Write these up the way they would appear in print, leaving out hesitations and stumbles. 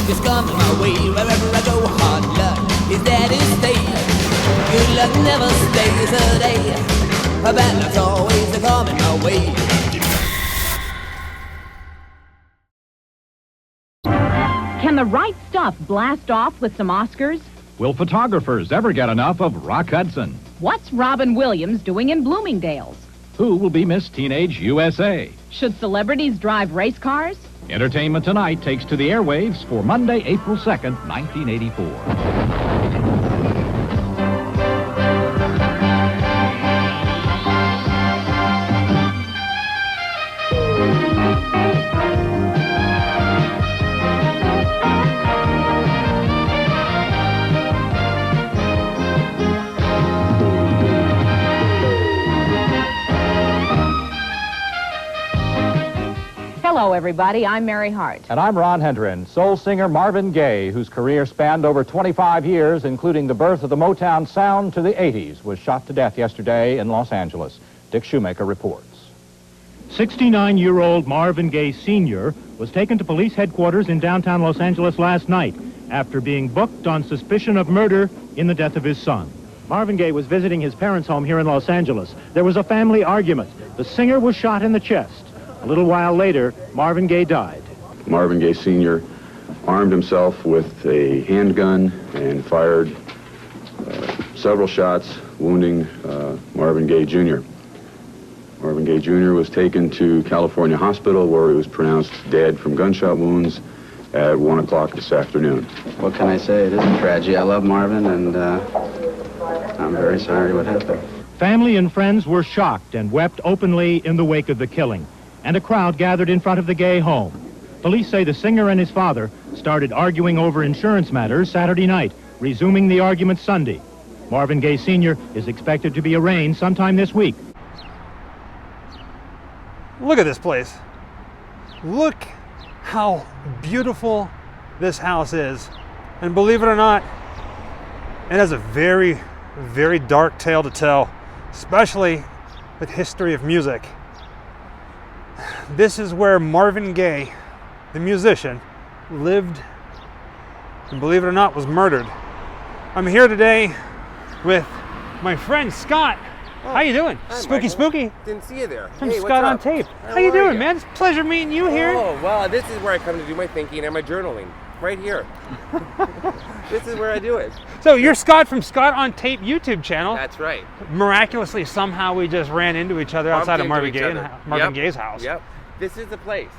is coming my way. Wherever I go, hard luck is there to stay. Good luck never stays a day. Bad luck's always coming my way. Can the right stuff blast off with some Oscars? Will photographers ever get enough of Rock Hudson? What's Robin Williams doing in Bloomingdale's? Who will be Miss Teenage USA? Should celebrities drive race cars? Entertainment Tonight takes to the airwaves for Monday, April 2nd, 1984. Hello, everybody. I'm Mary Hart. And I'm Ron Hendren. Soul singer Marvin Gaye, whose career spanned over 25 years, including the birth of the Motown sound to the 80s, was shot to death yesterday in Los Angeles. Dick Shoemaker reports. 69-year-old Marvin Gaye Sr. was taken to police headquarters in downtown Los Angeles last night after being booked on suspicion of murder in the death of his son. Marvin Gaye was visiting his parents' home here in Los Angeles. There was a family argument. The singer was shot in the chest. A little while later, Marvin Gaye died. Marvin Gaye Sr. armed himself with a handgun and fired several shots, wounding Marvin Gaye Jr. Marvin Gaye Jr. was taken to California Hospital, where he was pronounced dead from gunshot wounds at 1 o'clock this afternoon. What can I say? It is a tragedy. I love Marvin, and I'm very sorry what happened. Family and friends were shocked and wept openly in the wake of the killing, and a crowd gathered in front of the Gaye home. Police say the singer and his father started arguing over insurance matters Saturday night, resuming the argument Sunday. Marvin Gaye Sr. is expected to be arraigned sometime this week. Look at this place. Look how beautiful this house is. And believe it or not, it has a very, very dark tale to tell, especially with history of music. This is where Marvin Gaye, the musician, lived and, believe it or not, was murdered. I'm here today with my friend Scott. Oh, how you doing? hi, Spooky, Michael. spooky. Didn't see you there. From Hey, Scott on what's Tape. up? How you doing, you? man? It's a pleasure meeting you here. Oh, well, this is where I come to do my thinking and my journaling. Right here. This is where I do it. So you're Scott from Scott on Tape YouTube channel. That's right. Miraculously, somehow we just ran into each other outside of Marvin Gaye's house. Yep. This is the place.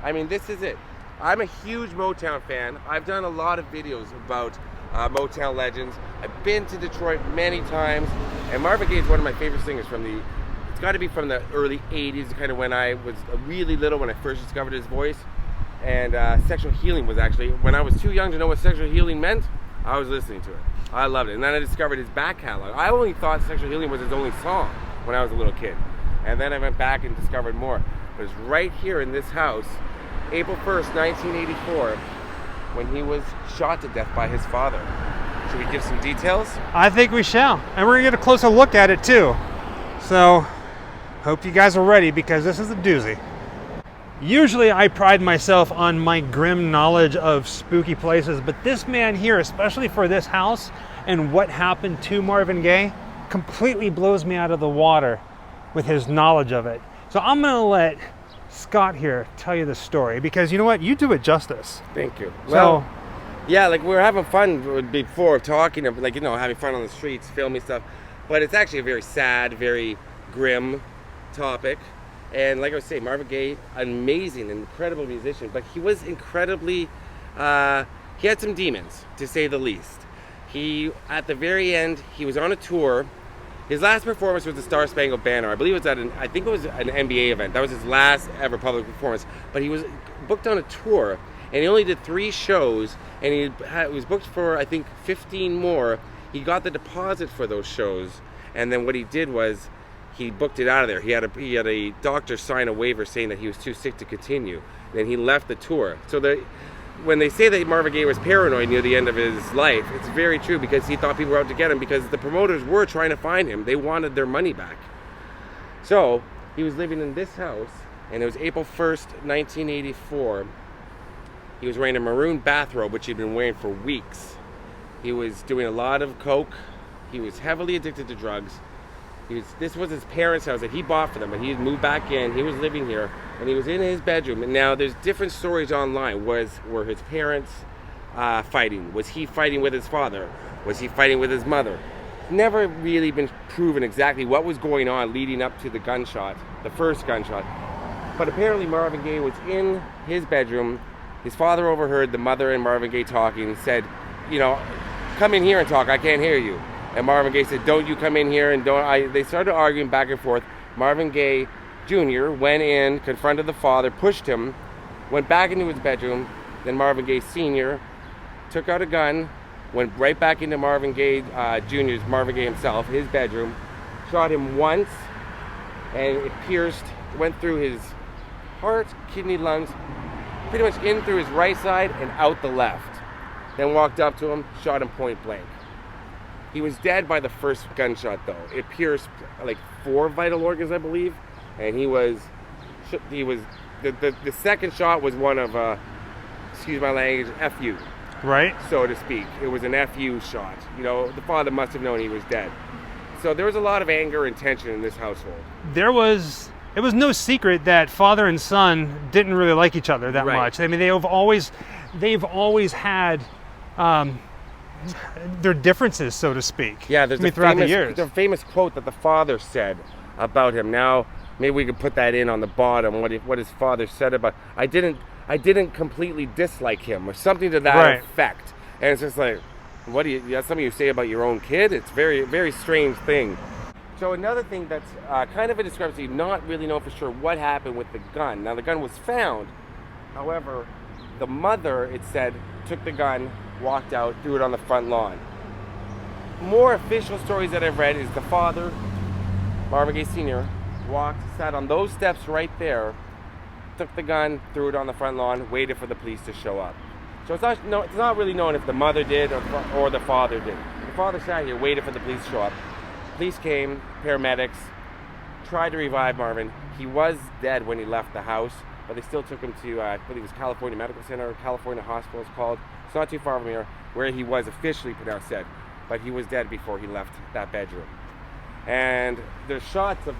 I mean, this is it. I'm a huge Motown fan. I've done a lot of videos about Motown legends. I've been to Detroit many times, and Marvin Gaye is one of my favorite singers from the, it's got to be from the early 80s, kind of when I was really little, when I first discovered his voice. And Sexual Healing was actually, when I was too young to know what sexual healing meant, I was listening to it. I loved it. And then I discovered his back catalog. I only thought Sexual Healing was his only song when I was a little kid. And then I went back and discovered more. But it's right here in this house, April 1st, 1984, when he was shot to death by his father. Should we give some details? I think we shall. And we're going to get a closer look at it too. So, hope you guys are ready, because this is a doozy. Usually I pride myself on my Grimm knowledge of spooky places, but this man here, especially for this house and what happened to Marvin Gaye, completely blows me out of the water with his knowledge of it. So I'm going to let Scott here tell you the story, because you know what? You do it justice. Thank you. So, Well, yeah, like we were having fun before talking, like, you know, having fun on the streets, filming stuff, but it's actually a very sad, very grim topic. And like I was saying, Marvin Gaye, amazing, incredible musician, but he was incredibly, he had some demons, to say the least. He, at the very end, he was on a tour. His last performance was the Star Spangled Banner. I believe it was at I think it was an NBA event. That was his last ever public performance. But he was booked on a tour, and he only did 3 shows, and he was booked for, I think, 15 more. He got the deposit for those shows, and then what he did was, he booked it out of there. He had a doctor sign a waiver saying that he was too sick to continue. Then he left the tour. So when they say that Marvin Gaye was paranoid near the end of his life, it's very true, because he thought people were out to get him, because the promoters were trying to find him. They wanted their money back. So he was living in this house, and it was April 1st, 1984. He was wearing a maroon bathrobe, which he'd been wearing for weeks. He was doing a lot of coke. He was heavily addicted to drugs. This was his parents' house that he bought for them, but he had moved back in. He was living here, and he was in his bedroom. And now there's different stories online. Were his parents fighting? Was he fighting with his father? Was he fighting with his mother? Never really been proven exactly what was going on leading up to the gunshot, the first gunshot. But apparently Marvin Gaye was in his bedroom. His father overheard the mother and Marvin Gaye talking, said, you know, come in here and talk, I can't hear you. And Marvin Gaye said, don't you come in here, and they started arguing back and forth. Marvin Gaye Jr. went in, confronted the father, pushed him, went back into his bedroom. Then Marvin Gaye Sr. took out a gun, went right back into Marvin Gaye Jr.'s, Marvin Gaye himself, his bedroom, shot him once, and it pierced, went through his heart, kidney, lungs, pretty much in through his right side and out the left. Then walked up to him, shot him point blank. He was dead by the first gunshot, though. It pierced like 4 vital organs, I believe, and the second shot was one of, excuse my language, FU. Right. So to speak. It was an FU shot. You know, the father must have known he was dead. So there was a lot of anger and tension in this household. It was no secret that father and son didn't really like each other that much. I mean, they've always had their differences, so to speak. Yeah, there's throughout the years. There's a famous quote that the father said about him. Now, maybe we could put that in on the bottom, what his father said about, I didn't completely dislike him, or something to that effect. And it's just like, that's something you say about your own kid? It's very, very strange thing. So another thing that's kind of a discrepancy, not really know for sure what happened with the gun. Now the gun was found, however, the mother, it said, took the gun, walked out, threw it on the front lawn. More official stories that I've read is the father, Marvin Gaye Sr., sat on those steps right there, took the gun, threw it on the front lawn, waited for the police to show up. So it's not really known if the mother did or the father did. The father sat here, waited for the police to show up. Police came, paramedics, tried to revive Marvin. He was dead when he left the house, but they still took him to, I believe it was California Medical Center, California Hospital it's called. It's not too far from here, where he was officially pronounced dead, but he was dead before he left that bedroom. And there's shots of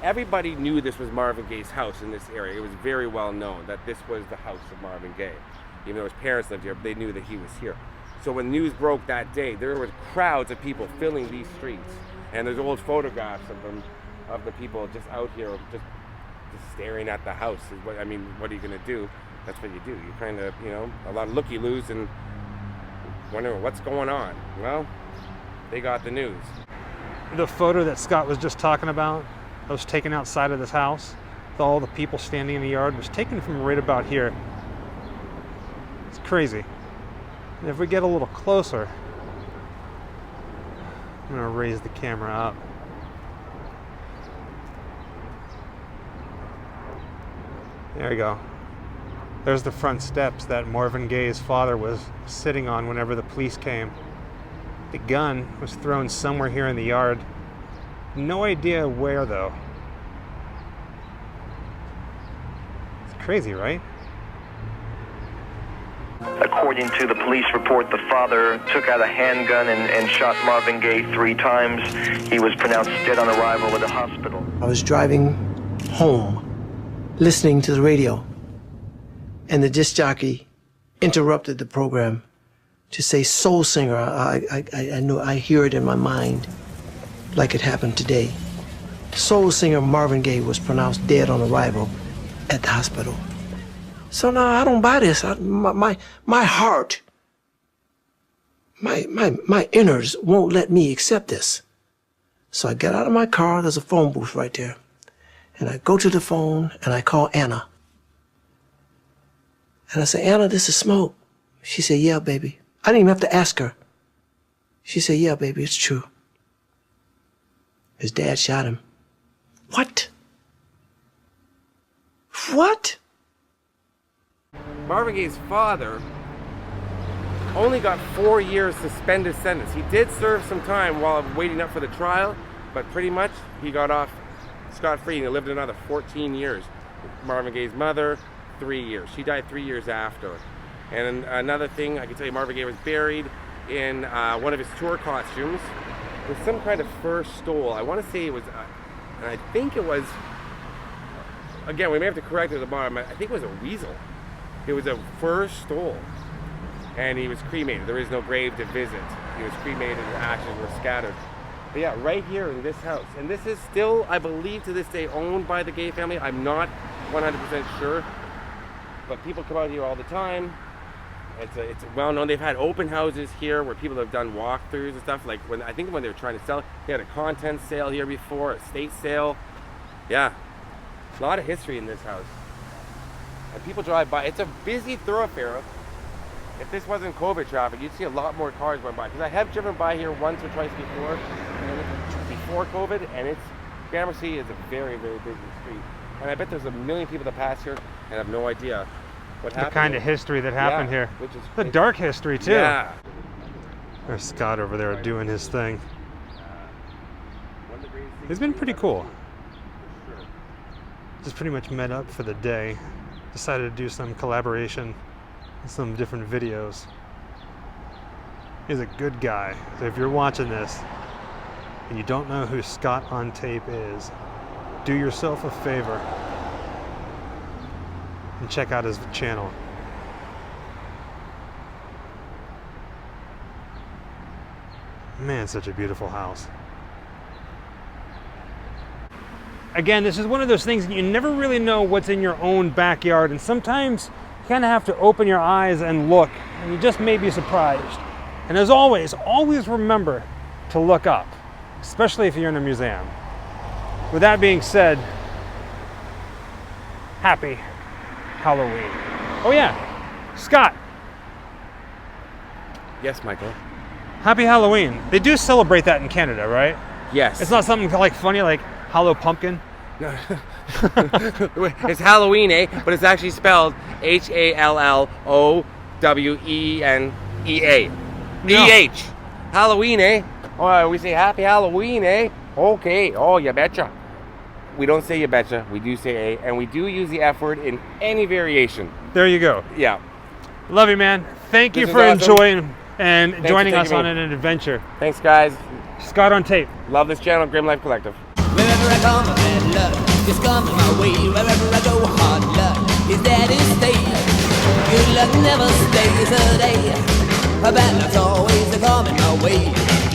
everybody knew this was Marvin Gaye's house in this area. It was very well known that this was the house of Marvin Gaye. Even though his parents lived here, but they knew that he was here. So when news broke that day, there were crowds of people filling these streets. And there's old photographs of them, of the people just out here, just staring at the house. What are you gonna do? That's what you do. You kind of, a lot of looky-loos and wondering what's going on. Well, they got the news. The photo that Scott was just talking about, that was taken outside of this house, with all the people standing in the yard, was taken from right about here. It's crazy. And if we get a little closer, I'm gonna raise the camera up. There you go. There's the front steps that Marvin Gaye's father was sitting on whenever the police came. The gun was thrown somewhere here in the yard. No idea where, though. It's crazy, right? According to the police report, the father took out a handgun and shot Marvin Gaye 3 times. He was pronounced dead on arrival at a hospital. I was driving home, listening to the radio, and the disc jockey interrupted the program to say soul singer. I know, I hear it in my mind like it happened today. Soul singer Marvin Gaye was pronounced dead on arrival at the hospital. So now I don't buy this. My heart, my innards won't let me accept this. So I get out of my car, there's a phone booth right there. And I go to the phone and I call Anna. And I say, Anna, this is Smoke. She said, yeah, baby. I didn't even have to ask her. She said, yeah, baby, it's true. His dad shot him. What? What? Marvin Gaye's father only got 4 years suspended sentence. He did serve some time while waiting up for the trial, but pretty much he got off scot-free and he lived another 14 years. Marvin Gaye's mother, 3 years. She died 3 years after. And another thing I can tell you, Marvin Gaye was buried in one of his tour costumes with some kind of fur stole. I want to say it was, and I think it was, again, we may have to correct it at the bottom, I think it was a weasel. It was a fur stole. And he was cremated. There is no grave to visit. He was cremated and ashes were scattered. But yeah, right here in this house. And this is still, I believe to this day, owned by the Gaye family. I'm not 100% sure. But people come out here all the time. It's well known. They've had open houses here where people have done walkthroughs and stuff. Like I think when they were trying to sell it, they had a content sale here before, a estate sale. Yeah, a lot of history in this house. And people drive by. It's a busy thoroughfare. If this wasn't COVID traffic, you'd see a lot more cars going by. Because I have driven by here once or twice before COVID, and Gramercy is a very, very busy street. And I bet there's a million people that pass here and have no idea what happened. The kind of history that happened here. Which is the dark history too. Yeah. There's Scott over there doing his thing. It's been pretty cool. Just pretty much met up for the day. Decided to do some collaboration, some different videos. He's a good guy. So if you're watching this and you don't know who Scott on Tape is, do yourself a favor and check out his channel. Man, such a beautiful house. Again, this is one of those things that you never really know what's in your own backyard, and sometimes you kind of have to open your eyes and look, and you just may be surprised. And as always remember to look up, especially if you're in a museum. With that being said, happy Halloween. Oh yeah, Scott. Yes, Michael. Happy Halloween. They do celebrate that in Canada, right? Yes. It's not something like funny like Hallow Pumpkin. No. It's Halloween, eh? But it's actually spelled Halloweenea. E-H. Halloween, eh? Oh, we say Happy Halloween, eh? Okay. Oh, you betcha. We don't say you betcha. We do say a, and we do use the F word in any variation. There you go. Yeah. Love you, man. Thank you for awesome. enjoying and Thanks joining for us taking on me. an adventure. Thanks, guys. Scott on Tape. Love this channel, Grimm Life Collective. Wherever I come, bad luck just comes my way. Wherever I go, hard luck is there to stay. Good luck never stays a day. Bad luck's always coming my way.